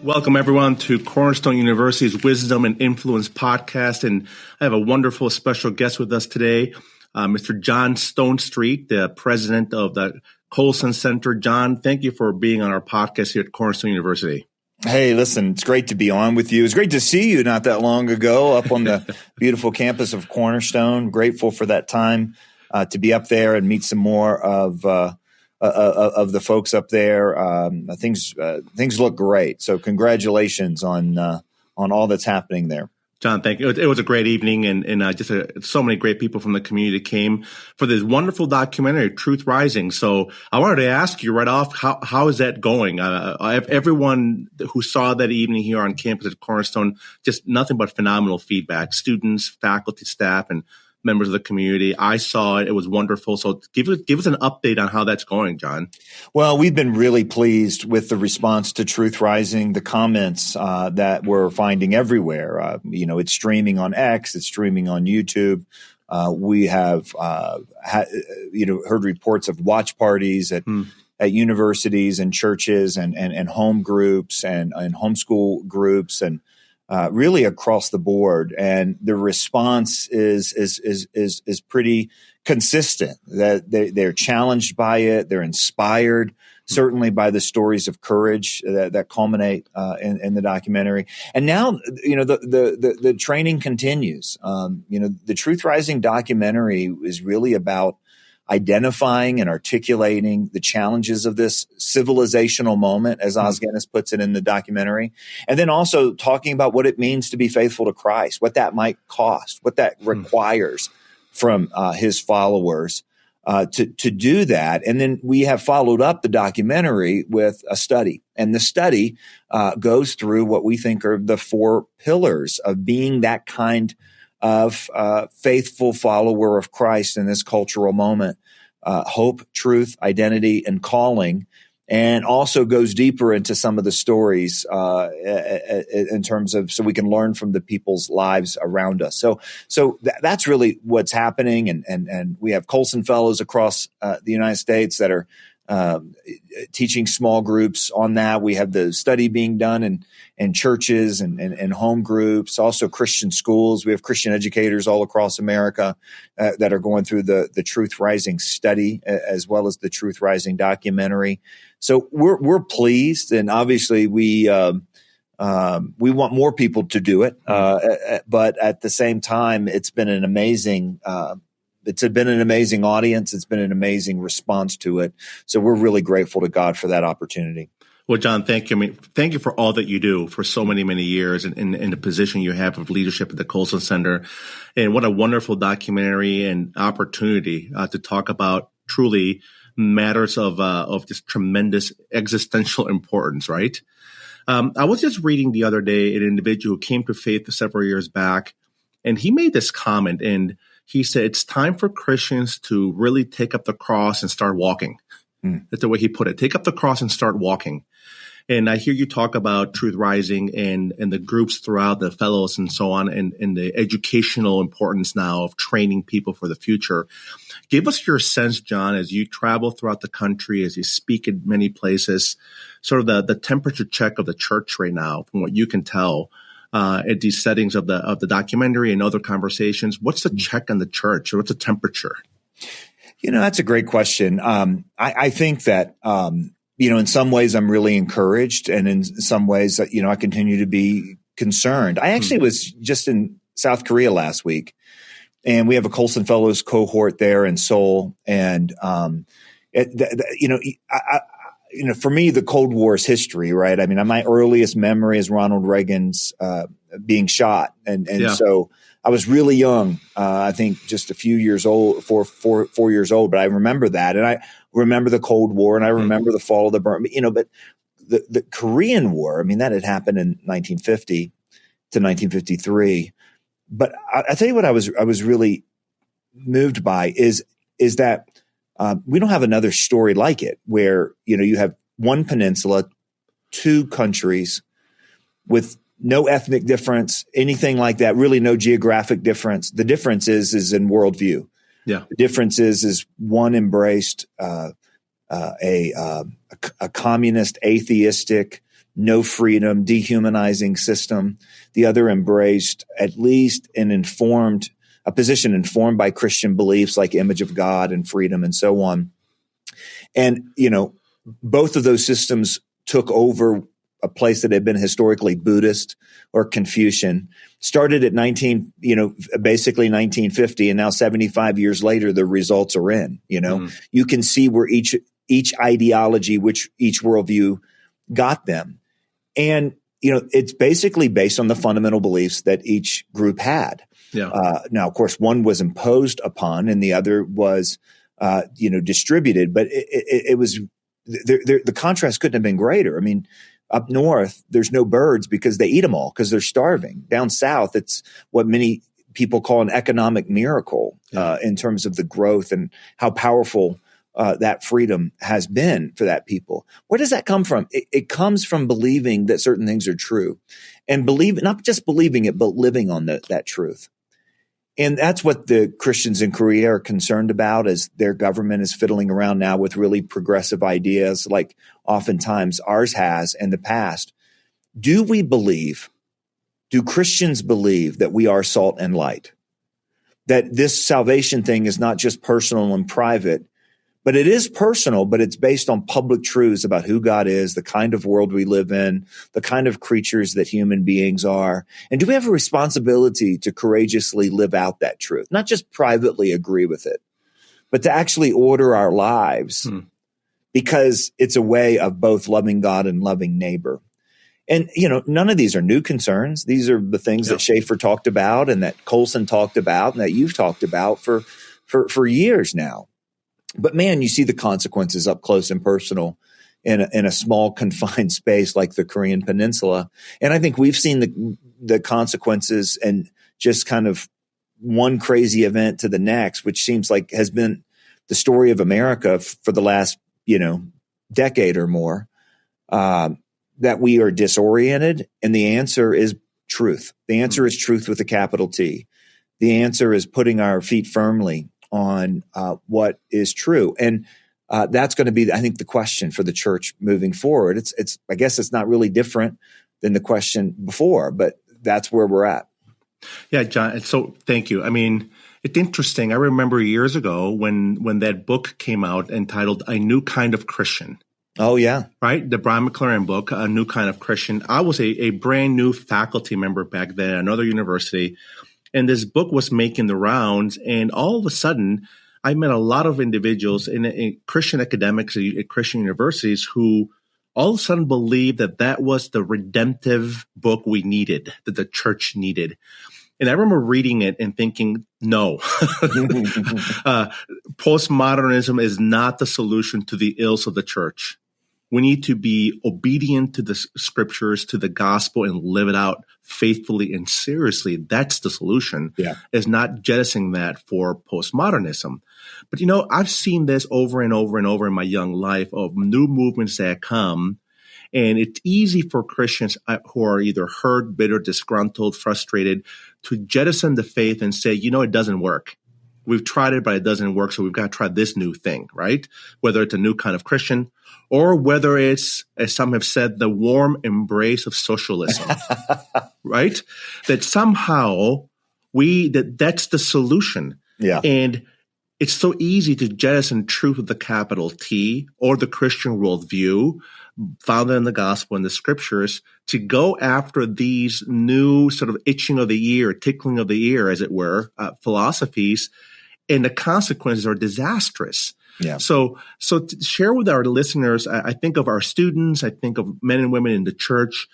Welcome, everyone, to Cornerstone University's Wisdom and Influence podcast. And I have a wonderful special guest with us today, Mr. John Stonestreet, the president of the Colson Center. John, thank you for being on our podcast here at Cornerstone University. Hey, listen, it's great to be on with you. It's great to see you not that long ago up on the beautiful campus of Cornerstone. Grateful for that time to be up there and meet some more of the folks up there. Things look great. So congratulations on all that's happening there. John, thank you. It was a great evening, and so many great people from the community came for this wonderful documentary, Truth Rising. So I wanted to ask you right off, how is that going? Everyone who saw that evening here on campus at Cornerstone, just nothing but phenomenal feedback. Students, faculty, staff, and members of the community. I saw it. It was wonderful. So give us an update on how that's going, John. Well, we've been really pleased with the response to Truth Rising, the comments that we're finding everywhere. It's streaming on X, it's streaming on YouTube. We have heard reports of watch parties at universities and churches and home groups and homeschool groups and really across the board, and the response is pretty consistent. That they're challenged by it, they're inspired, certainly by the stories of courage that culminate in the documentary. And now, the training continues. The Truth Rising documentary is really about identifying and articulating the challenges of this civilizational moment, as Os Guinness puts it in the documentary, and then also talking about what it means to be faithful to Christ, what that might cost, what that requires from his followers to do that. And then we have followed up the documentary with a study, and the study goes through what we think are the 4 pillars of being that kind of faithful follower of Christ in this cultural moment: hope, truth, identity, and calling, and also goes deeper into some of the stories in terms of so we can learn from the people's lives around us. So that's really what's happening, and we have Colson Fellows across the United States that are teaching small groups on that. We have the study being done in churches and home groups, also Christian schools. We have Christian educators all across America that are going through the Truth Rising study as well as the Truth Rising documentary. So we're pleased, and obviously we want more people to do it, but at the same time, it's been an amazing audience. It's been an amazing response to it. So we're really grateful to God for that opportunity. Well, John, thank you. Thank you for all that you do for so many, many years in the position you have of leadership at the Colson Center. And what a wonderful documentary and opportunity to talk about truly matters of just tremendous existential importance, right? I was just reading the other day an individual who came to faith several years back, and he made this comment, and he said, it's time for Christians to really take up the cross and start walking. That's the way he put it. Take up the cross and start walking. And I hear you talk about Truth Rising and the groups throughout, the fellows and so on, and the educational importance now of training people for the future. Give us your sense, John, as you travel throughout the country, as you speak in many places, sort of the temperature check of the church right now, from what you can tell. At these settings of the documentary and other conversations, what's the check on the church, or what's the temperature? That's a great question. I think that in some ways I'm really encouraged, and in some ways I continue to be concerned. I actually was just in South Korea last week, and we have a Colson Fellows cohort there in Seoul, and for me, the Cold War is history, right? I mean, my earliest memory is Ronald Reagan's being shot. And so I was really young, I think just a few years old, 4 years old, but I remember that. And I remember the Cold War, and I remember the fall of the Burma, but the Korean War, I mean, that had happened in 1950 to 1953. But I tell you what I was really moved by is that we don't have another story like it, where, you have one peninsula, 2 countries with no ethnic difference, anything like that, really no geographic difference. The difference is in worldview. Yeah. The difference is one embraced a communist, atheistic, no freedom, dehumanizing system. The other embraced at least a position informed by Christian beliefs like image of God and freedom and so on. And, both of those systems took over a place that had been historically Buddhist or Confucian. Started at basically 1950, and now 75 years later, the results are in. You can see where each ideology, each worldview got them. And, it's basically based on the fundamental beliefs that each group had. Yeah. Now, of course, one was imposed upon and the other was, distributed, but it was, the contrast couldn't have been greater. I mean, up north, there's no birds because they eat them all because they're starving. Down south, it's what many people call an economic miracle in terms of the growth and how powerful that freedom has been for that people. Where does that come from? It comes from believing that certain things are true and not just believing it, but living on that truth. And that's what the Christians in Korea are concerned about as their government is fiddling around now with really progressive ideas like oftentimes ours has in the past. Do Christians believe that we are salt and light? That this salvation thing is not just personal and private, but it is personal, but it's based on public truths about who God is, the kind of world we live in, the kind of creatures that human beings are. And do we have a responsibility to courageously live out that truth? Not just privately agree with it, but to actually order our lives because it's a way of both loving God and loving neighbor. And, none of these are new concerns. These are the things that Schaeffer talked about and that Colson talked about and that you've talked about for years now. But man, you see the consequences up close and personal in a small confined space like the Korean Peninsula. And I think we've seen the consequences and just kind of one crazy event to the next, which seems like has been the story of America for the last, decade or more, that we are disoriented. And the answer is truth. The answer is truth with a capital T. The answer is putting our feet firmly on what is true. And that's going to be, I think, the question for the church moving forward. I guess it's not really different than the question before, but that's where we're at. Yeah, John. So thank you. I mean, it's interesting. I remember years ago when that book came out entitled A New Kind of Christian. Oh, yeah. Right? The Brian McLaren book, A New Kind of Christian. I was a brand new faculty member back then at another university. And this book was making the rounds, and all of a sudden, I met a lot of individuals in Christian academics at Christian universities who all of a sudden believed that was the redemptive book we needed, that the church needed. And I remember reading it and thinking, no, postmodernism is not the solution to the ills of the church. We need to be obedient to the scriptures, to the gospel, and live it out faithfully and seriously. That's the solution. Yeah. Is not jettisoning that for postmodernism. But, I've seen this over and over and over in my young life of new movements that come. And it's easy for Christians who are either hurt, bitter, disgruntled, frustrated to jettison the faith and say, it doesn't work. We've tried it, but it doesn't work. So we've got to try this new thing, right? Whether it's a new kind of Christian or whether it's, as some have said, the warm embrace of socialism, right? That somehow that's the solution. Yeah. And it's so easy to jettison truth with the capital T or the Christian worldview founded in the gospel and the scriptures to go after these new sort of itching of the ear, tickling of the ear, as it were, philosophies. And the consequences are disastrous. Yeah. So to share with our listeners, I think of our students, I think of men and women in the church,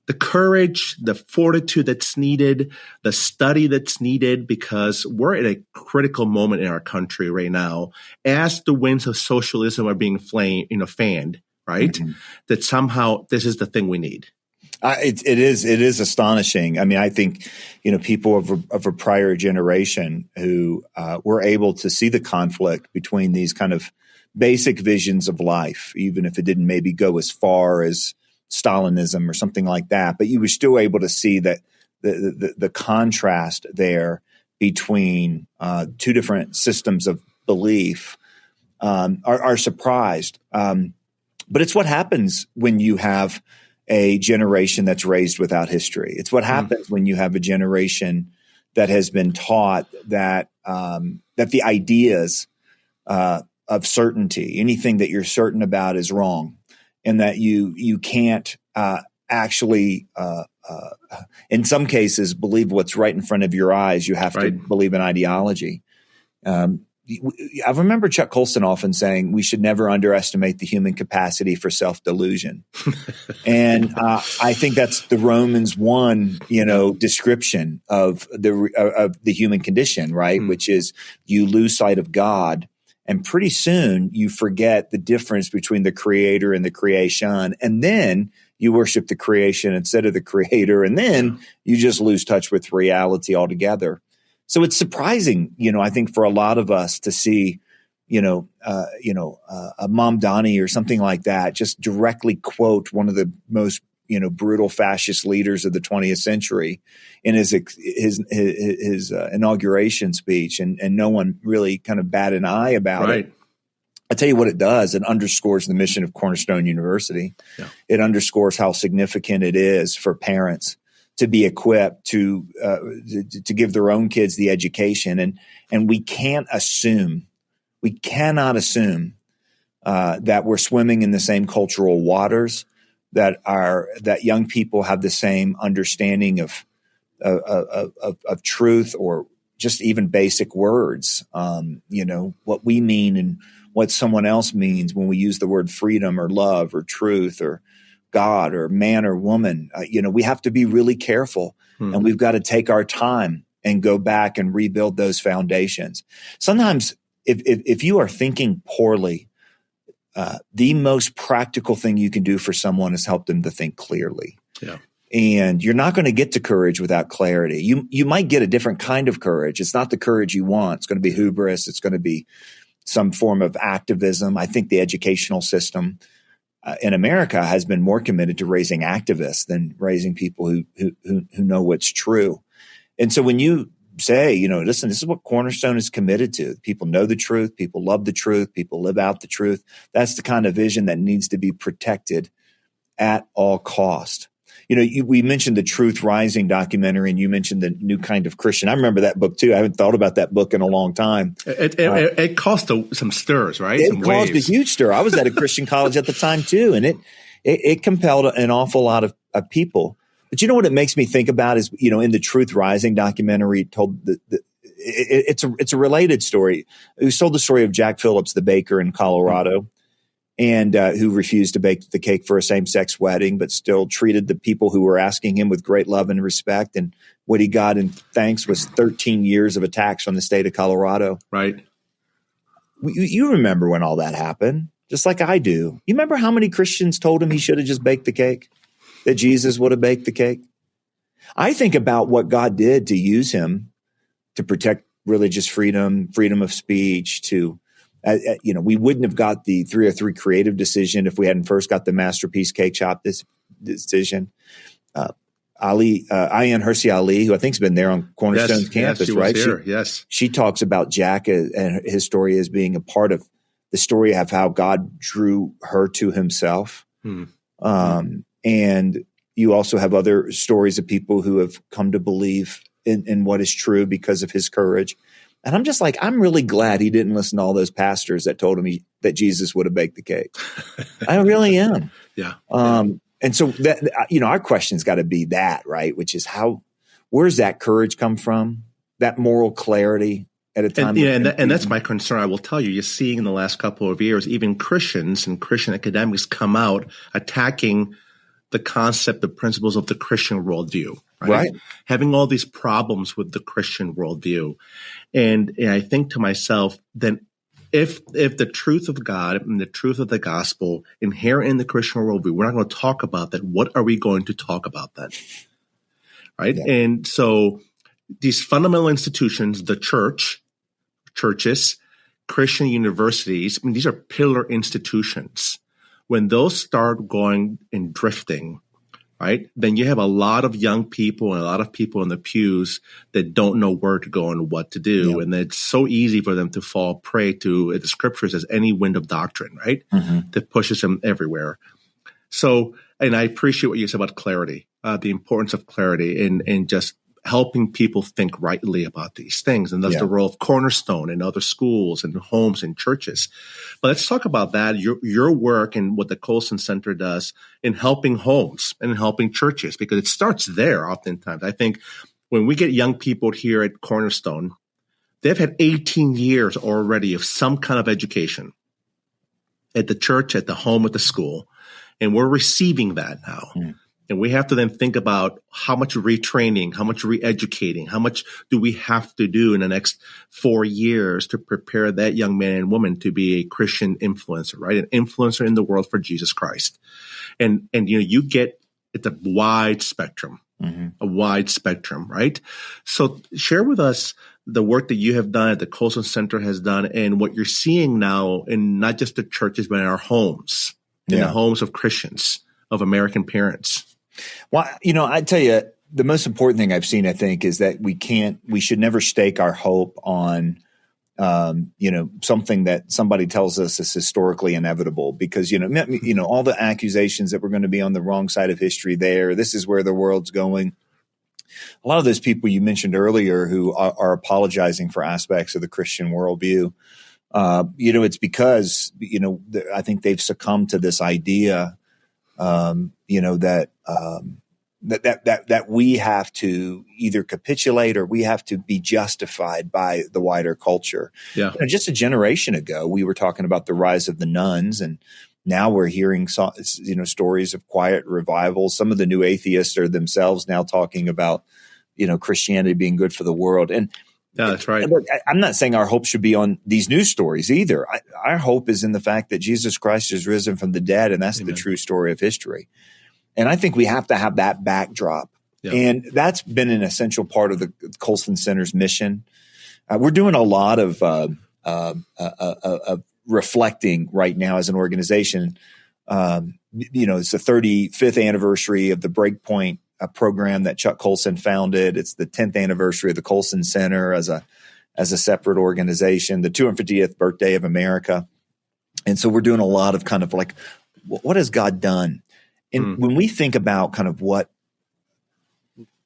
the courage, the fortitude that's needed, the study that's needed, because we're at a critical moment in our country right now as the winds of socialism are being fanned, right? Mm-hmm. That somehow this is the thing we need. It is astonishing. I mean, I think, people of a prior generation who were able to see the conflict between these kind of basic visions of life, even if it didn't maybe go as far as Stalinism or something like that, but you were still able to see that the contrast there between two different systems of belief are surprised. But it's what happens when you have a generation that's raised without history. It's what happens when you have a generation that has been taught that that the ideas of certainty, anything that you're certain about, is wrong, and that you can't actually, in some cases, believe what's right in front of your eyes. You have to believe in ideology. I remember Chuck Colson often saying we should never underestimate the human capacity for self-delusion. And I think that's the Romans 1, description of the human condition, right? Which is you lose sight of God, and pretty soon you forget the difference between the creator and the creation. And then you worship the creation instead of the creator. And then you just lose touch with reality altogether. So it's surprising, I think, for a lot of us to see, a Mom Donnie or something like that just directly quote one of the most, brutal fascist leaders of the 20th century in his inauguration speech, and no one really kind of bat an eye about it. I tell you what it does. It underscores the mission of Cornerstone University. Yeah. It underscores how significant it is for parents to be equipped to give their own kids the education. And we cannot assume that we're swimming in the same cultural waters, that young people have the same understanding of truth, or just even basic words, what we mean and what someone else means when we use the word freedom or love or truth or God or man or woman. We have to be really careful, and we've got to take our time and go back and rebuild those foundations. Sometimes if you are thinking poorly, the most practical thing you can do for someone is help them to think clearly. Yeah. And you're not going to get to courage without clarity. You might get a different kind of courage. It's not the courage you want. It's going to be hubris. It's going to be some form of activism. I think the educational system in America has been more committed to raising activists than raising people who know what's true. And so when you say, listen, this is what Cornerstone is committed to. People know the truth. People love the truth. People live out the truth. That's the kind of vision that needs to be protected at all cost. We mentioned the Truth Rising documentary, and you mentioned the New Kind of Christian. I remember that book too. I haven't thought about that book in a long time. It caused some stirs, right? It caused a huge stir. I was at a Christian college at the time too, and it compelled an awful lot of people. But you know what it makes me think about is, in the Truth Rising documentary, it's a related story. It told the story of Jack Phillips, the baker in Colorado, and who refused to bake the cake for a same-sex wedding, but still treated the people who were asking him with great love and respect. And what he got in thanks was 13 years of attacks from the state of Colorado. Right. You remember when all that happened, just like I do. You remember how many Christians told him he should have just baked the cake, that Jesus would have baked the cake? I think about what God did to use him to protect religious freedom, freedom of speech, we wouldn't have got the 303 creative decision if we hadn't first got the Masterpiece Cake Shop decision. Ayaan Hirsi Ali, who I think has been there on Cornerstone's campus, right? Yes. She talks about Jack and his story as being a part of the story of how God drew her to himself. And you also have other stories of people who have come to believe in what is true because of his courage. And I'm just like, I'm really glad he didn't listen to all those pastors that told him that Jesus would have baked the cake. I really am. Yeah. And so that, our question's got to be that, right? Which is where's that courage come from? That moral clarity at a time. And that's my concern. I will tell you, you're seeing in the last couple of years, even Christians and Christian academics come out attacking the concept, the principles of the Christian worldview, right? Having all these problems with the Christian worldview. And I think to myself, then if the truth of God and the truth of the gospel inherent in the Christian worldview, we're not going to talk about that. What are we going to talk about then? Right. Yeah. And so these fundamental institutions, the churches, Christian universities, these are pillar institutions. When those start going and drifting, right, then you have a lot of young people and a lot of people in the pews that don't know where to go and what to do. And it's so easy for them to fall prey to the scriptures as any wind of doctrine, right, that pushes them everywhere. So, and I appreciate what you said about clarity, the importance of clarity and just helping people think rightly about these things. And that's the role of Cornerstone and other schools and homes and churches. But let's talk about that, your work and what the Colson Center does in helping homes and in helping churches, because it starts there oftentimes. I think when we get young people here at Cornerstone, they've had 18 years already of some kind of education at the church, at the home, at the school. And we're receiving that now. And we have to then think about how much retraining, how much re-educating, how much do we have to do in the next 4 years to prepare that young man and woman to be a Christian influencer, right? An influencer in the world for Jesus Christ. And you get it's a wide spectrum, right? So share with us the work that you have done at the Colson Center has done and what you're seeing now in not just the churches, but in our homes, in the homes of Christians, of American parents. Well, I tell you, the most important thing I've seen, I think, is that we should never stake our hope on, something that somebody tells us is historically inevitable because, all the accusations that we're going to be on the wrong side of history there, this is where the world's going. A lot of those people you mentioned earlier who are apologizing for aspects of the Christian worldview, it's because, I think they've succumbed to this idea that we have to either capitulate or we have to be justified by the wider culture. Yeah. Just a generation ago, we were talking about the rise of the nuns, and now we're hearing stories of quiet revivals. Some of the new atheists are themselves now talking about Christianity being good for the world. And yeah, that's right. Look, I'm not saying our hope should be on these news stories either. Our hope is in the fact that Jesus Christ is risen from the dead, and that's the true story of history. And I think we have to have that backdrop. Yeah. And that's been an essential part of the Colson Center's mission. We're doing a lot of reflecting right now as an organization. It's the 35th anniversary of the Breakpoint program that Chuck Colson founded. It's the 10th anniversary of the Colson Center as a separate organization, the 250th birthday of America. And so we're doing a lot of kind of like, what has God done? And when we think about kind of what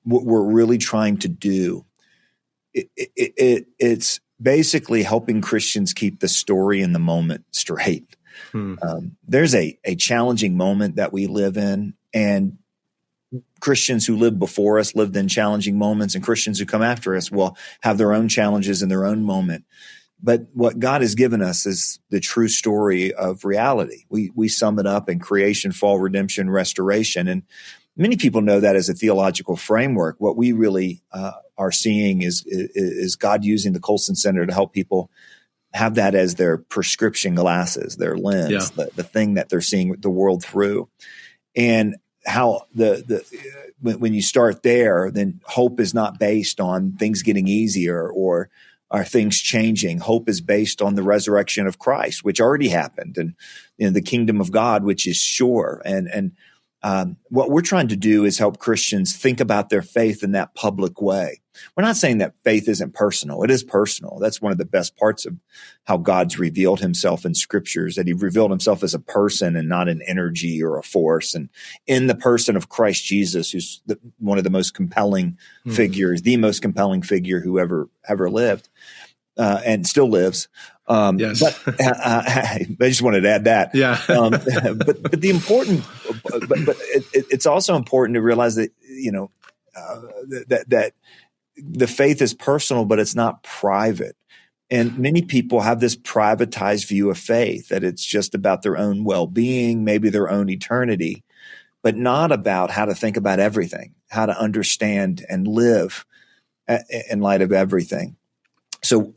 we're really trying to do, it's basically helping Christians keep the story in the moment straight. There's a challenging moment that we live in, and Christians who lived before us lived in challenging moments, and Christians who come after us will have their own challenges in their own moment. But what God has given us is the true story of reality. We sum it up in creation, fall, redemption, restoration. And many people know that as a theological framework. What we really are seeing is God using the Colson Center to help people have that as their prescription glasses, their lens, the thing that they're seeing the world through. And how when you start there, then hope is not based on things getting easier or are things changing. Hope is based on the resurrection of Christ, which already happened, and the kingdom of God, which is sure. And what we're trying to do is help Christians think about their faith in that public way. We're not saying that faith isn't personal. It is personal. That's one of the best parts of how God's revealed himself in scriptures, that he revealed himself as a person and not an energy or a force. And in the person of Christ Jesus, who's one of the most compelling figures, the most compelling figure who ever lived and still lives. Yes. But I just wanted to add that. Yeah. But the important, but it's also important to realize that, that the faith is personal, but it's not private. And many people have this privatized view of faith, that it's just about their own well-being, maybe their own eternity, but not about how to think about everything, how to understand and live in light of everything. So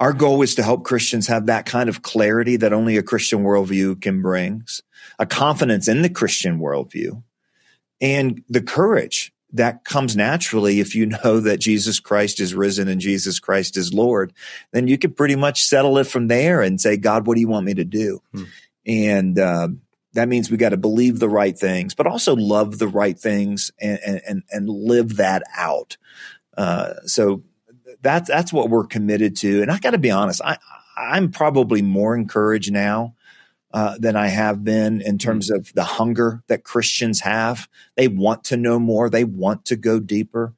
our goal is to help Christians have that kind of clarity that only a Christian worldview can bring, a confidence in the Christian worldview, and the courage that comes naturally if you know that Jesus Christ is risen and Jesus Christ is Lord. Then you can pretty much settle it from there and say, God, what do you want me to do? And That means we got to believe the right things, but also love the right things and live that out. So that's what we're committed to. And I got to be honest, I'm probably more encouraged now than I have been in terms of the hunger that Christians have. They want to know more. They want to go deeper.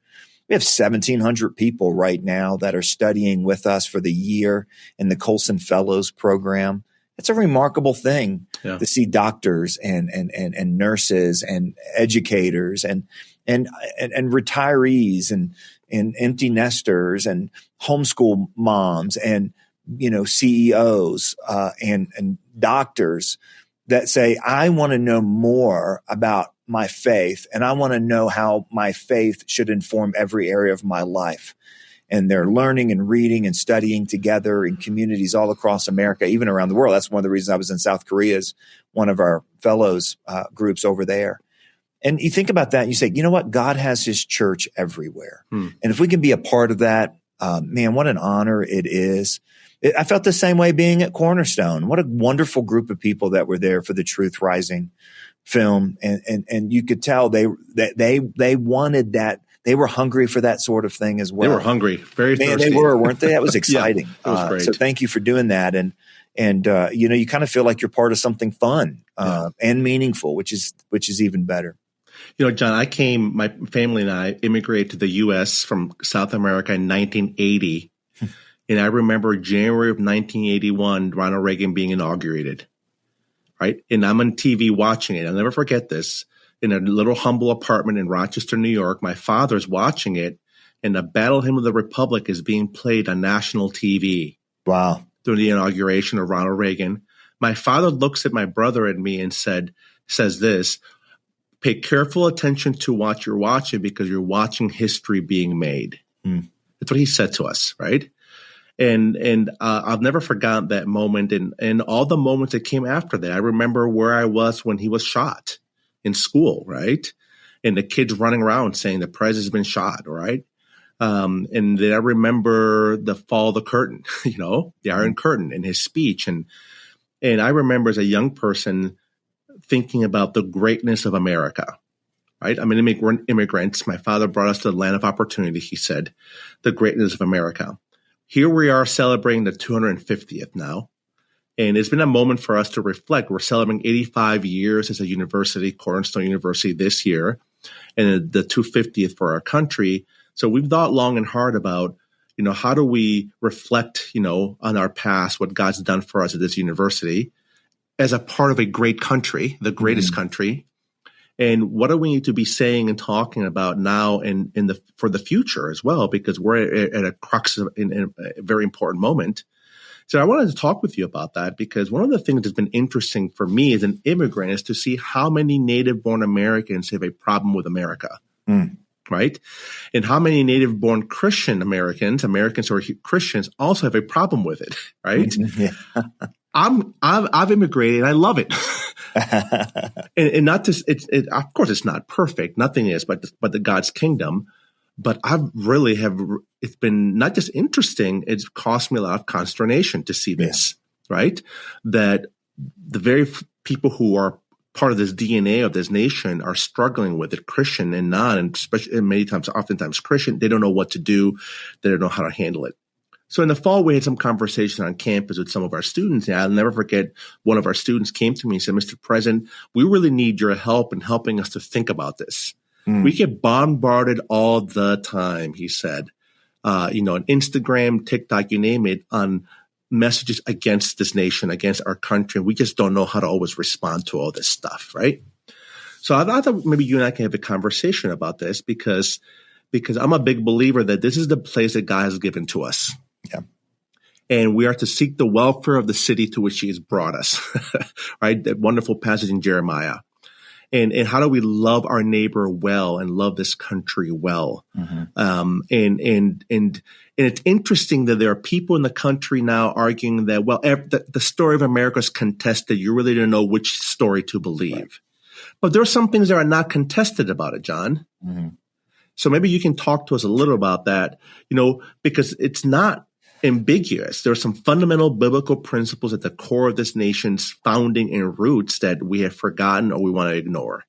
We have 1,700 people right now that are studying with us for the year in the Colson Fellows program. It's a remarkable thing to see doctors and nurses and educators and retirees and empty nesters and homeschool moms and CEOs and doctors that say, I want to know more about my faith, and I want to know how my faith should inform every area of my life. And they're learning and reading and studying together in communities all across America, even around the world. That's one of the reasons I was in South Korea as one of our fellows groups over there. And you think about that and you say, you know what? God has his church everywhere. And if we can be a part of that, man, what an honor it is. I felt the same way being at Cornerstone. What a wonderful group of people that were there for the Truth Rising film. And you could tell they wanted that. They were hungry for that sort of thing as well. They were hungry, very thirsty. They were, weren't they? That was exciting. It was great. So thank you for doing that. And you kind of feel like you're part of something fun and meaningful, which is even better. John, my family and I immigrated to the U.S. from South America in 1980. And I remember January of 1981, Ronald Reagan being inaugurated, right? And I'm on TV watching it. I'll never forget this. In a little humble apartment in Rochester, New York, my father's watching it, and the Battle Hymn of the Republic is being played on national TV. Wow. During the inauguration of Ronald Reagan. My father looks at my brother and me and says this, pay careful attention to what you're watching because you're watching history being made. That's what he said to us, right? And I've never forgotten that moment and all the moments that came after that. I remember where I was when he was shot in school, right? And the kids running around saying the president's been shot, right? And then I remember the fall of the curtain, the Iron Curtain and his speech. And I remember as a young person thinking about the greatness of America, right? I'm an immigrant. My father brought us to the land of opportunity, he said, the greatness of America. Here we are celebrating the 250th now. And it's been a moment for us to reflect. We're celebrating 85 years as a university, Cornerstone University this year, and the 250th for our country. So we've thought long and hard about, how do we reflect, on our past, what God's done for us at this university as a part of a great country, the greatest country. And what do we need to be saying and talking about now and for the future as well, because we're at a crux in a very important moment. So I wanted to talk with you about that because one of the things that's been interesting for me as an immigrant is to see how many native-born Americans have a problem with America, right? And how many native-born Christian Americans who are Christians also have a problem with it, right? I've immigrated and I love it. and not just of course it's not perfect, nothing is, but the God's kingdom. But it's been not just interesting, it's cost me a lot of consternation to see this, right? That the very people who are part of this DNA of this nation are struggling with it, Christian and non, and especially oftentimes Christian. They don't know what to do. They don't know how to handle it. So in the fall, we had some conversation on campus with some of our students. And I'll never forget, one of our students came to me and said, Mr. President, we really need your help in helping us to think about this. We get bombarded all the time, he said, on Instagram, TikTok, you name it, on messages against this nation, against our country. We just don't know how to always respond to all this stuff, right? So I thought that maybe you and I can have a conversation about this because I'm a big believer that this is the place that God has given to us. Yeah. And we are to seek the welfare of the city to which he has brought us, right? That wonderful passage in Jeremiah. And how do we love our neighbor well and love this country well? And it's interesting that there are people in the country now arguing that, well, the story of America is contested. You really don't know which story to believe. Right. But there are some things that are not contested about it, John. So maybe you can talk to us a little about that, because it's not ambiguous. There are some fundamental biblical principles at the core of this nation's founding and roots that we have forgotten or we want to ignore.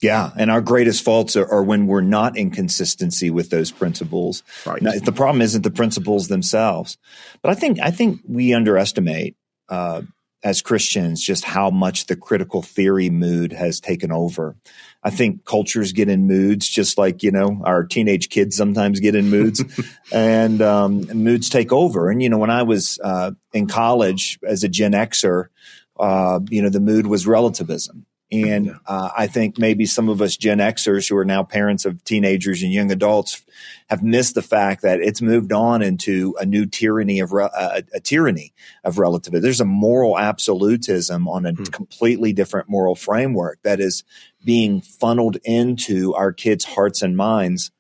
Yeah, and our greatest faults are when we're not in consistency with those principles. Right. Now, the problem isn't the principles themselves, but I think we underestimate as Christians just how much the critical theory mood has taken over. I think cultures get in moods just like, our teenage kids sometimes get in moods and moods take over. And, when I was in college as a Gen Xer, the mood was relativism. And I think maybe some of us Gen Xers who are now parents of teenagers and young adults have missed the fact that it's moved on into a new tyranny of relativism. There's a moral absolutism on a completely different moral framework that is being funneled into our kids' hearts and minds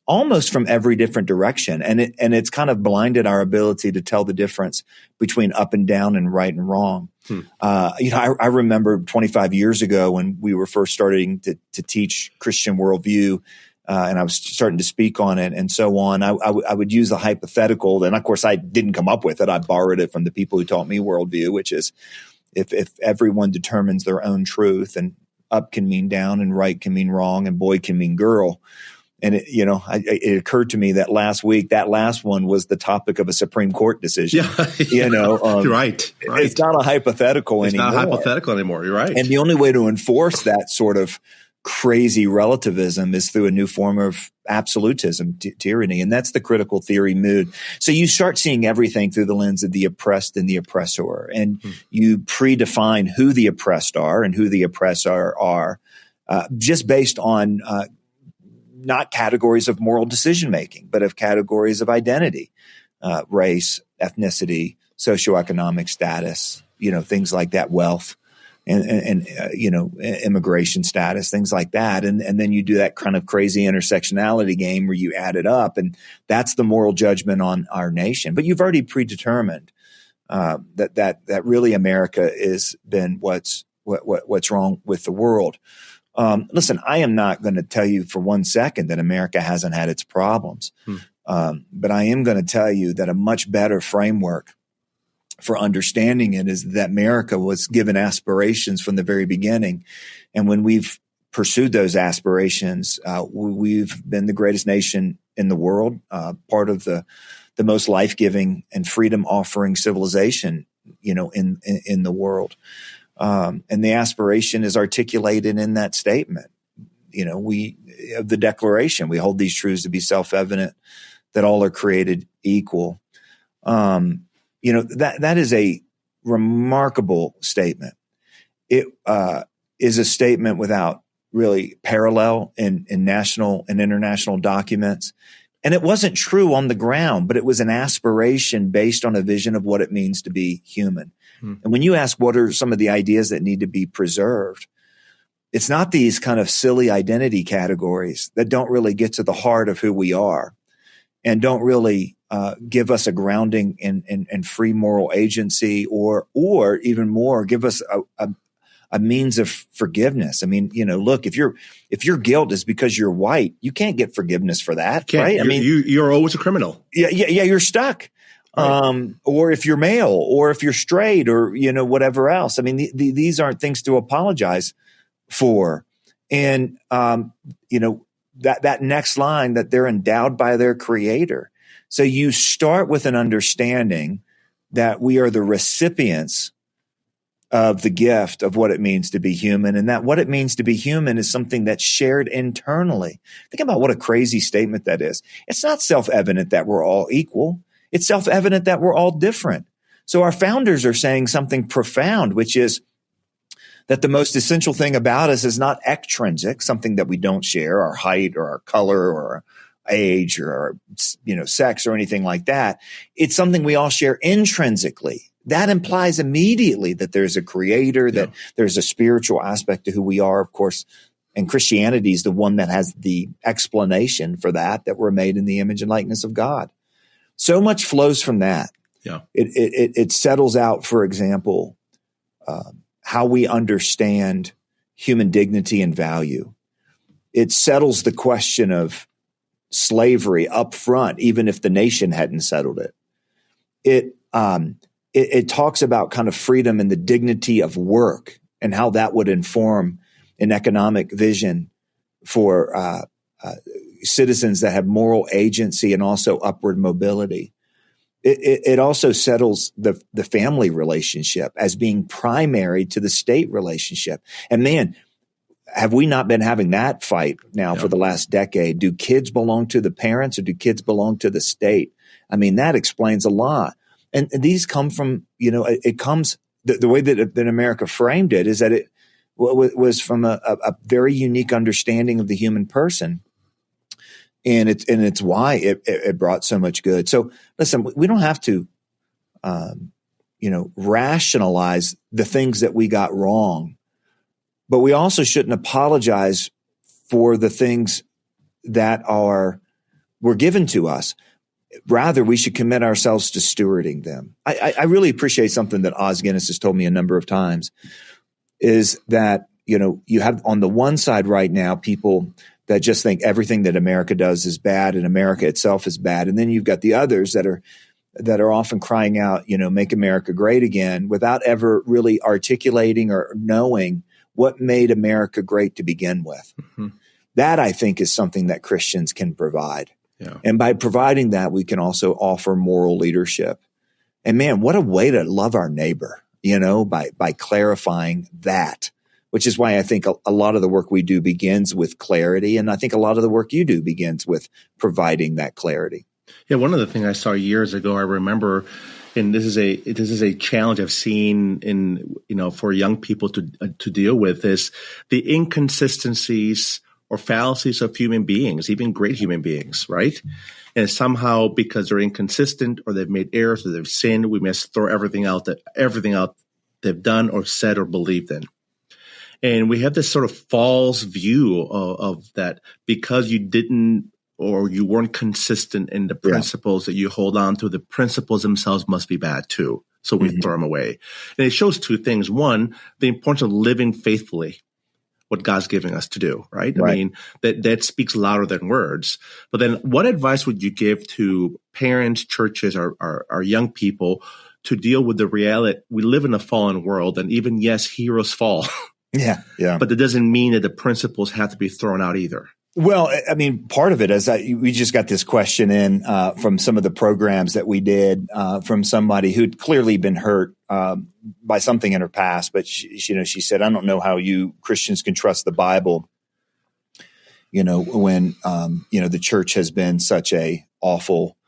almost from every different direction. And it's kind of blinded our ability to tell the difference between up and down and right and wrong. I remember 25 years ago when we were first starting to teach Christian Worldview, and I was starting to speak on it and so on. I would use the hypothetical, and of course I didn't come up with it. I borrowed it from the people who taught me worldview, which is if everyone determines their own truth, and up can mean down and right can mean wrong and boy can mean girl. And it occurred to me that last week, that last one was the topic of a Supreme Court decision. Right. It's not a hypothetical anymore. It's not hypothetical anymore. You're right. And the only way to enforce that sort of crazy relativism is through a new form of absolutism, tyranny. And that's the critical theory mood. So you start seeing everything through the lens of the oppressed and the oppressor. And you predefine who the oppressed are and who the oppressor are just based on not categories of moral decision making, but of categories of identity, race, ethnicity, socioeconomic status, things like that, wealth, and immigration status, things like that. And then you do that kind of crazy intersectionality game where you add it up, and that's the moral judgment on our nation. But you've already predetermined that really America is been what's wrong with the world. Listen, I am not going to tell you for 1 second that America hasn't had its problems. But I am going to tell you that a much better framework for understanding it is that America was given aspirations from the very beginning. And when we've pursued those aspirations, we've been the greatest nation in the world, part of the most life-giving and freedom-offering civilization, in the world. And the aspiration is articulated in that statement. Of the Declaration, we hold these truths to be self-evident, that all are created equal. That is a remarkable statement. It is a statement without really parallel in national and international documents. And it wasn't true on the ground, but it was an aspiration based on a vision of what it means to be human. And when you ask what are some of the ideas that need to be preserved, it's not these kind of silly identity categories that don't really get to the heart of who we are and don't really give us a grounding in free moral agency or even more, give us a means of forgiveness. I mean, look, if your guilt is because you're white, you can't get forgiveness for that, right? You're always a criminal. Yeah, you're stuck. Right. Or if you're male, or if you're straight, or whatever else. I mean, these aren't things to apologize for. And that next line, that they're endowed by their Creator. So you start with an understanding that we are the recipients of the gift of what it means to be human, and that what it means to be human is something that's shared internally. Think about what a crazy statement that is. It's not self-evident that we're all equal. It's self-evident that we're all different. So our founders are saying something profound, which is that the most essential thing about us is not extrinsic, something that we don't share, our height or our color or our age or our, sex or anything like that. It's something we all share intrinsically. That implies immediately that there's a Creator, that there's a spiritual aspect to who we are, of course. And Christianity is the one that has the explanation for that we're made in the image and likeness of God. So much flows from that. Yeah. It settles out, for example, how we understand human dignity and value. It settles the question of slavery up front, even if the nation hadn't settled it. it talks about kind of freedom and the dignity of work and how that would inform an economic vision for citizens that have moral agency and also upward mobility. It also settles the family relationship as being primary to the state relationship. And man, have we not been having that fight now for the last decade? Do kids belong to the parents or do kids belong to the state? I mean, that explains a lot. And these come from, it comes, the way that America framed it is that it was from a very unique understanding of the human person. And it's why it brought so much good. So listen, we don't have to, rationalize the things that we got wrong, but we also shouldn't apologize for the things that were given to us. Rather, we should commit ourselves to stewarding them. I really appreciate something that Os Guinness has told me a number of times is that, you have on the one side right now, people that just think everything that America does is bad and America itself is bad. And then you've got the others that are often crying out, make America great again without ever really articulating or knowing what made America great to begin with. Mm-hmm. That I think is something that Christians can provide. Yeah. And by providing that, we can also offer moral leadership. And man, what a way to love our neighbor, by clarifying that, which is why I think a lot of the work we do begins with clarity. And I think a lot of the work you do begins with providing that clarity. Yeah. One of the things I saw years ago, I remember, and this is a challenge I've seen for young people to deal with, is the inconsistencies or fallacies of human beings, even great human beings, right? And somehow because they're inconsistent or they've made errors or they've sinned, we must throw everything out they've done or said or believed in. And we have this sort of false view of that because you didn't or you weren't consistent in the principles that you hold on to, the principles themselves must be bad too. So we throw them away. And it shows two things. One, the importance of living faithfully what God's giving us to do, right? I mean, that speaks louder than words. But then what advice would you give to parents, churches, or young people to deal with the reality? We live in a fallen world, and even, yes, heroes fall. Yeah. But that doesn't mean that the principles have to be thrown out either. Well, I mean, part of it is that we just got this question in from some of the programs that we did from somebody who'd clearly been hurt by something in her past. But she said, "I don't know how you Christians can trust the Bible, when the church has been such a awful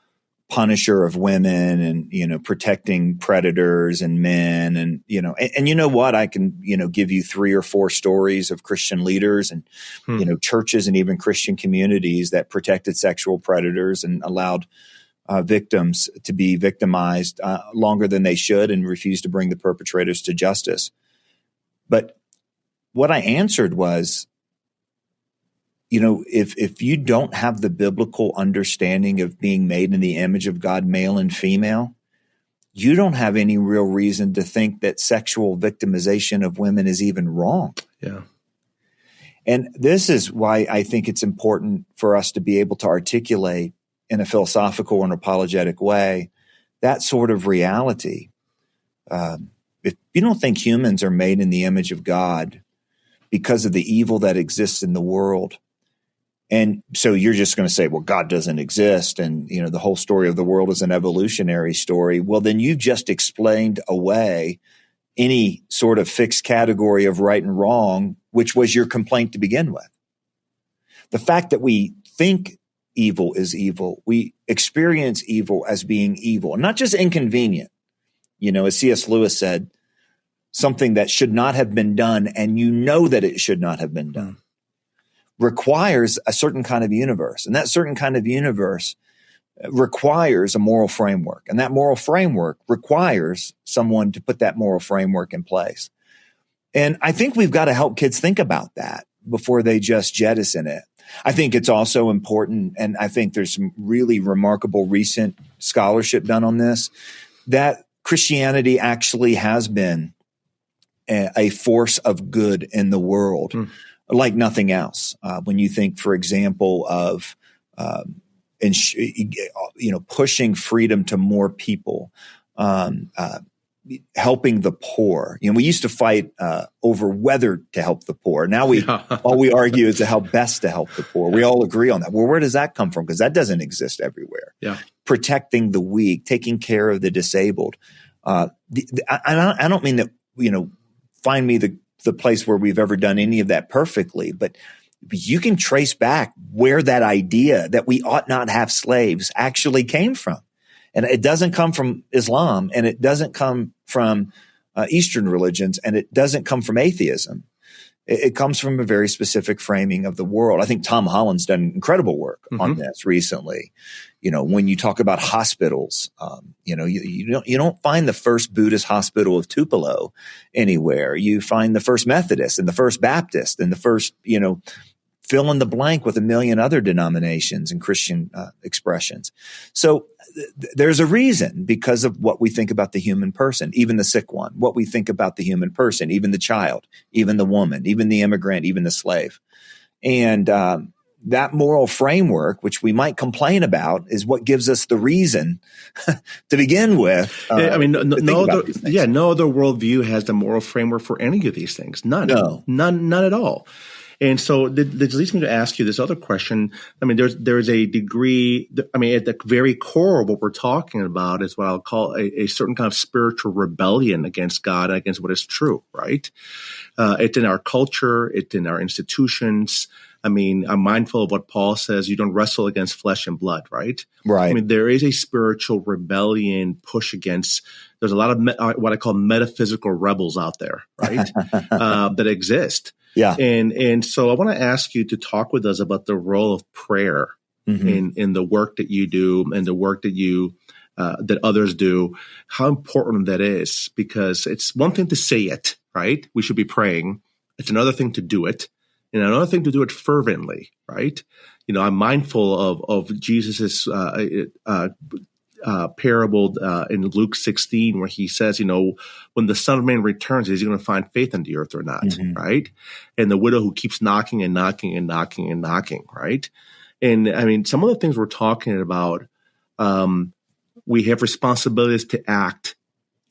punisher of women and, protecting predators and men. And you know what, I can, give you 3 or 4 stories of Christian leaders and, churches and even Christian communities that protected sexual predators and allowed victims to be victimized longer than they should and refused to bring the perpetrators to justice. But what I answered was, if you don't have the biblical understanding of being made in the image of God, male and female, you don't have any real reason to think that sexual victimization of women is even wrong. Yeah. And this is why I think it's important for us to be able to articulate in a philosophical and apologetic way that sort of reality. If you don't think humans are made in the image of God because of the evil that exists in the world, and so you're just going to say, well, God doesn't exist. And, the whole story of the world is an evolutionary story. Well, then you've just explained away any sort of fixed category of right and wrong, which was your complaint to begin with. The fact that we think evil is evil, we experience evil as being evil, and not just inconvenient. As C.S. Lewis said, something that should not have been done, and that it should not have been done, requires a certain kind of universe. And that certain kind of universe requires a moral framework. And that moral framework requires someone to put that moral framework in place. And I think we've got to help kids think about that before they just jettison it. I think it's also important, and I think there's some really remarkable recent scholarship done on this, that Christianity actually has been a force of good in the world. Like nothing else. When you think, for example, of pushing freedom to more people, helping the poor. We used to fight over whether to help the poor. Now all we argue is how best to help the poor. We all agree on that. Well, where does that come from? Because that doesn't exist everywhere. Yeah. Protecting the weak, taking care of the disabled. I don't mean that, find me the place where we've ever done any of that perfectly, but you can trace back where that idea that we ought not have slaves actually came from. And it doesn't come from Islam, and it doesn't come from Eastern religions, and it doesn't come from atheism. It comes from a very specific framing of the world. I think Tom Holland's done incredible work on this recently. When you talk about hospitals, you don't find the first Buddhist hospital of Tupelo anywhere. You find the first Methodist and the first Baptist and the first, fill in the blank with a million other denominations and Christian expressions. So there's a reason, because of what we think about the human person, even the sick one, what we think about the human person, even the child, even the woman, even the immigrant, even the slave. And that moral framework, which we might complain about, is what gives us the reason to begin with. No other worldview has the moral framework for any of these things. None. No. None at all. And so this leads me to ask you this other question. There's a degree, at the very core of what we're talking about is what I'll call a certain kind of spiritual rebellion against God and against what is true, right? It's in our culture. It's in our institutions. I'm mindful of what Paul says, you don't wrestle against flesh and blood, right? Right. There is a spiritual rebellion push against, there's a lot of what I call metaphysical rebels out there, right? That exist. Yeah. And so I want to ask you to talk with us about the role of prayer in the work that you do and the work that that others do, how important that is, because it's one thing to say it, right? We should be praying. It's another thing to do it, and another thing to do it fervently, right? I'm mindful of Jesus's parable in Luke 16, where he says, when the Son of Man returns, is he going to find faith on the earth or not, right? And the widow who keeps knocking and knocking and knocking and knocking, right? And some of the things we're talking about, we have responsibilities to act,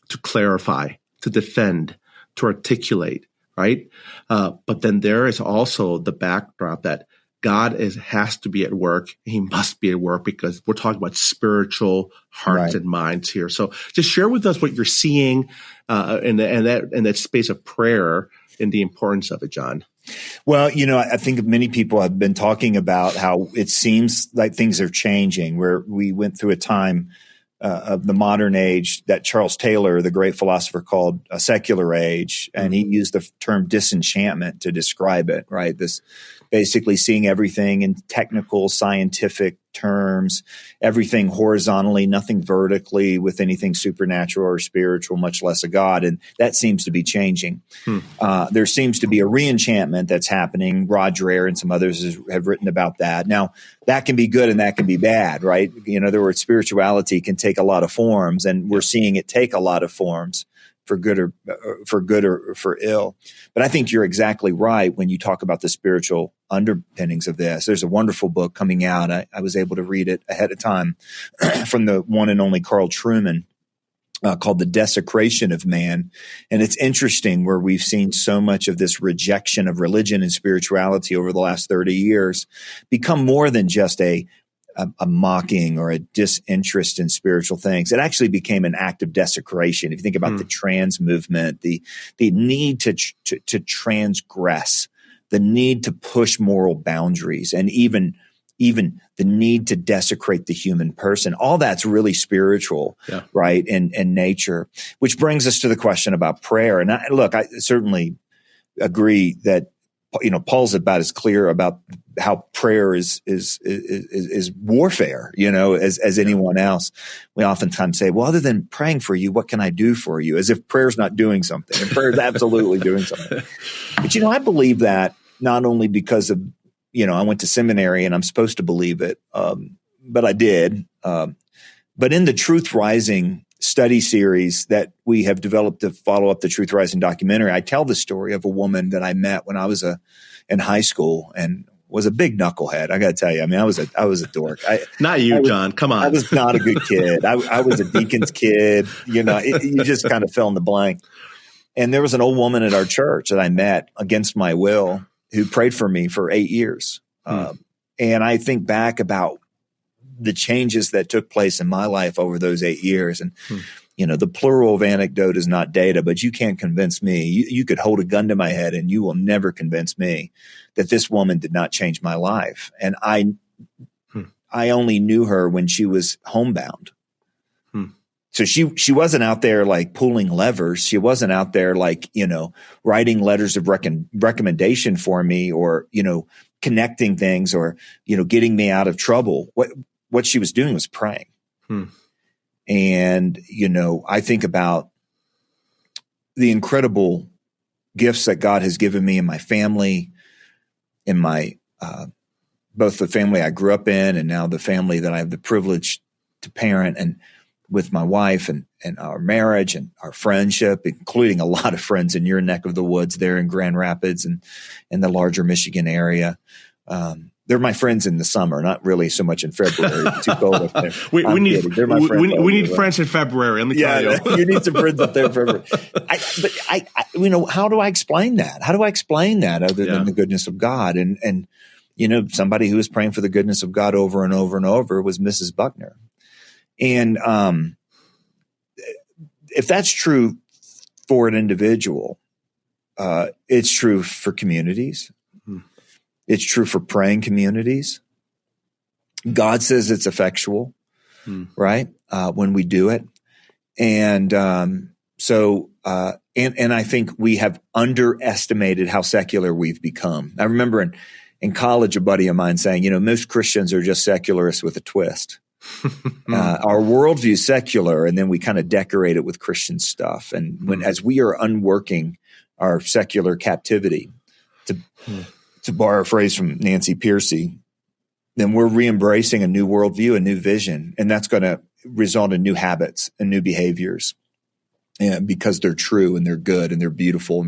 to clarify, to defend, to articulate, right? But then there is also the backdrop that God has to be at work. He must be at work, because we're talking about spiritual hearts and minds here. So just share with us what you're seeing in that space of prayer and the importance of it, John. Well, I think many people have been talking about how it seems like things are changing, where we went through a time of the modern age that Charles Taylor, the great philosopher, called a secular age. And he used the term disenchantment to describe it, right? This basically seeing everything in technical, scientific terms, everything horizontally, nothing vertically with anything supernatural or spiritual, much less a God. And that seems to be changing. There seems to be a reenchantment that's happening. Roger Eyre and some others have written about that. Now, that can be good and that can be bad, right? In other words, spirituality can take a lot of forms, and we're seeing it take a lot of forms, for good or for ill. But I think you're exactly right when you talk about the spiritual underpinnings of this. There's a wonderful book coming out. I was able to read it ahead of time from the one and only Carl Trueman, called The Desecration of Man. And it's interesting where we've seen so much of this rejection of religion and spirituality over the last 30 years become more than just a mocking or a disinterest in spiritual things. It actually became an act of desecration. If you think about the trans movement, the need to transgress, the need to push moral boundaries, and even the need to desecrate the human person, all that's really spiritual, right? And nature, which brings us to the question about prayer. And I certainly agree that Paul's about as clear about how prayer is warfare, as anyone else. We oftentimes say, well, other than praying for you, what can I do for you? As if prayer's not doing something, and prayer is absolutely doing something. But, I believe that not only because of, I went to seminary and I'm supposed to believe it, but I did. But in the Truth Rising study series that we have developed to follow up the Truth Rising documentary, I tell the story of a woman that I met when I was in high school, and was a big knucklehead. I got to tell you, I mean, I was a dork. Not you, John. Come on. I was not a good kid. I was a deacon's kid. You know, you just kind of fill in the blank. And there was an old woman at our church that I met against my will who prayed for me for 8 years. And I think back about the changes that took place in my life over those 8 years. And, you know, the plural of anecdote is not data, but you can't convince me. You could hold a gun to my head and you will never convince me that this woman did not change my life. And I only knew her when she was homebound. So she wasn't out there like pulling levers. She wasn't out there like, you know, writing letters of recommendation for me or, you know, connecting things or, you know, getting me out of trouble. What she was doing was praying. And, you know, I think about the incredible gifts that God has given me in my family, in my, both the family I grew up in and now the family that I have the privilege to parent, and with my wife and our marriage and our friendship, including a lot of friends in your neck of the woods there in Grand Rapids and in the larger Michigan area. They're my friends in the summer, not really so much in February. It's too cold up there. we need friends in February. Let me tell you. You need some friends up there in February. You know, how do I explain that? How do I explain that other than the goodness of God? And you know, somebody who was praying for the goodness of God over and over and over was Mrs. Buckner. And if that's true for an individual, it's true for communities. It's true for praying communities. God says it's effectual, right? When we do it. And so I think we have underestimated how secular we've become. I remember in college, a buddy of mine saying, you know, most Christians are just secularists with a twist. Our worldview is secular, and then we kind of decorate it with Christian stuff. And as we are unworking our secular captivity, to borrow a phrase from Nancy Pearcey, then we're re-embracing a new worldview, a new vision, and that's going to result in new habits and new behaviors, because they're true and they're good and they're beautiful.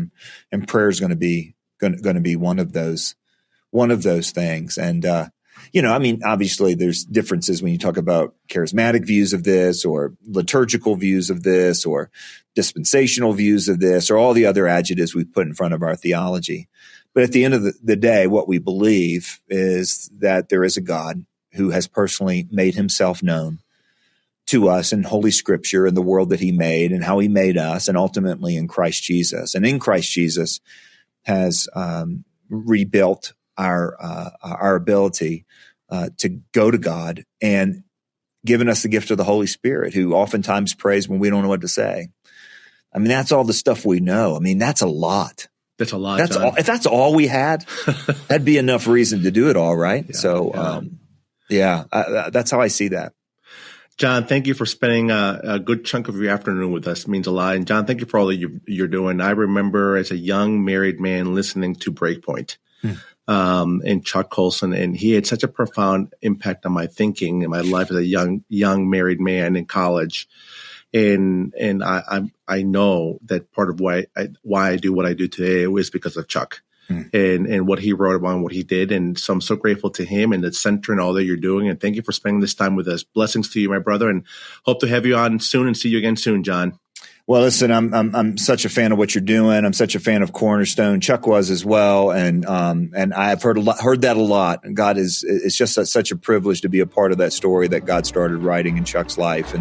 And prayer is going to be one of those things. And you know, I mean, obviously there's differences when you talk about charismatic views of this or liturgical views of this or dispensational views of this or all the other adjectives we put in front of our theology. But at the end of the day, what we believe is that there is a God who has personally made himself known to us in Holy Scripture and the world that he made and how he made us, and ultimately in Christ Jesus. And in Christ Jesus has rebuilt our ability to go to God, and given us the gift of the Holy Spirit, who oftentimes prays when we don't know what to say. I mean, that's all the stuff we know. I mean, that's a lot. That's a lot. That's all, if that's all we had, that'd be enough reason to do it all, right? That's how I see that. John, thank you for spending a good chunk of your afternoon with us. It means a lot. And John, thank you for all that you're doing. I remember as a young married man listening to Breakpoint. And Chuck Colson, and he had such a profound impact on my thinking and my life as a young married man in college. And I know that part of why I do what I do today was because of Chuck and what he wrote about and what he did. And so I'm so grateful to him and the center and all that you're doing. And thank you for spending this time with us. Blessings to you, my brother, and hope to have you on soon and see you again soon, John. Well, listen, I'm such a fan of what you're doing. I'm such a fan of Cornerstone. Chuck was as well, and I've heard that a lot. And God it's just such a privilege to be a part of that story that God started writing in Chuck's life,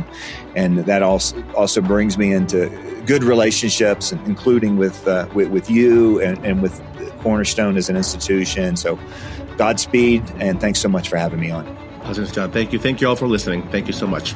and that also brings me into good relationships, including with you and with Cornerstone as an institution. So, Godspeed, and thanks so much for having me on. John, thank you all for listening. Thank you so much.